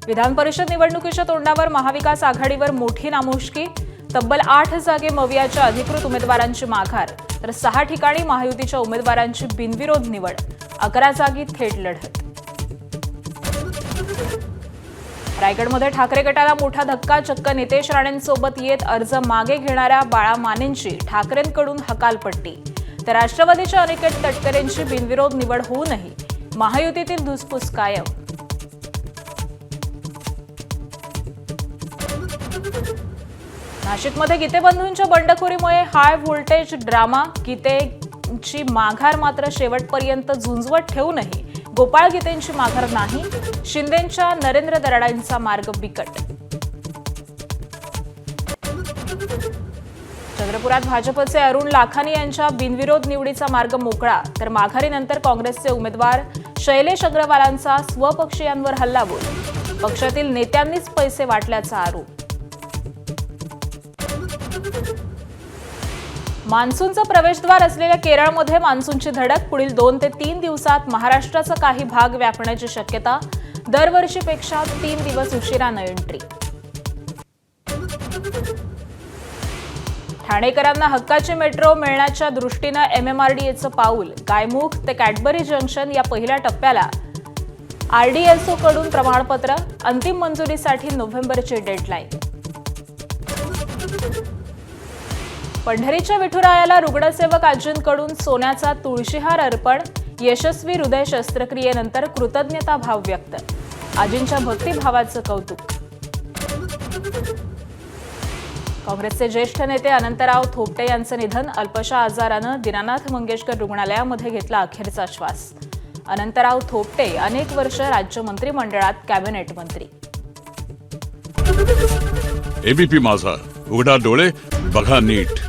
विधान परिषद निवडणुकीच्या तोंडावर महाविकास आघाडीवर मोठी नामुष्की। तब्बल 8 जागे मवियाच्या अधिकृत उमेदवारांची माघार, तर 6 ठिकाणी महायुतीच्या उमेदवारांची बिनविरोध निवड। 11 जागी थेट लढत। रायगडमध्ये ठाकरे गटाला मोठा धक्का। चक्क नितेश राणेंसोबत येत अर्ज मागे घेणाऱ्या बाळा मानेंची ठाकरेंकडून हकालपट्टी, तर राष्ट्रवादीच्या अनिकेत तटकरेंची बिनविरोध निवड होऊनही महायुतीतील धुसफूस कायम। नाशिकमध्ये गीते बंधूंच्या बंडखोरीमुळे हाय व्होल्टेज ड्रामा। गीतेंची माघार मात्र शेवटपर्यंत झुंजवत ठेवूनही गोपाळ गीतेंची माघार नाही। शिंदेंच्या नरेंद्र दराडांचा मार्ग बिकट। चंद्रपुरात भाजपचे अरुण लाखानी यांच्या बिनविरोध निवडीचा मार्ग मोकळा, तर माघारीनंतर काँग्रेसचे उमेदवार शैलेश अग्रवालांचा स्वपक्षीयांवर हल्लाबोल। पक्षातील नेत्यांनीच पैसे वाटल्याचा आरोप। मान्सूनचं प्रवेशद्वार असलेल्या केरळमध्ये मान्सूनची धडक। पुढील 2 ते 3 दिवसात महाराष्ट्राचा काही भाग व्यापण्याची शक्यता। दरवर्षीपेक्षा 3 दिवस उशिरानं एंट्री। ठाणेकरांना हक्काची मेट्रो मिळण्याच्या दृष्टीनं MMRDAचं पाऊल। गायमुख ते कॅडबरी जंक्शन या पहिल्या टप्प्याला RDSOकडून प्रमाणपत्र। अंतिम मंजुरीसाठी नोव्हेंबरची डेडलाईन। पंढरीच्या विठुरायाला रुग्णसेवक आजींकडून सोन्याचा तुळशीहार अर्पण। यशस्वी हृदय शस्त्रक्रियेनंतर कृतज्ञता भाव व्यक्त। आजींच्या भक्तिभावाचं कौतुक। काँग्रेसचे ज्येष्ठ नेते अनंतराव थोपटे यांचं निधन। अल्पशा आजारानं दीनानाथ मंगेशकर रुग्णालयामध्ये घेतला अखेरचा श्वास। अनंतराव थोपटे अनेक वर्ष राज्य मंत्रिमंडळात कॅबिनेट मंत्री। एबीपी माझा, उघडा डोळे बघा नीट।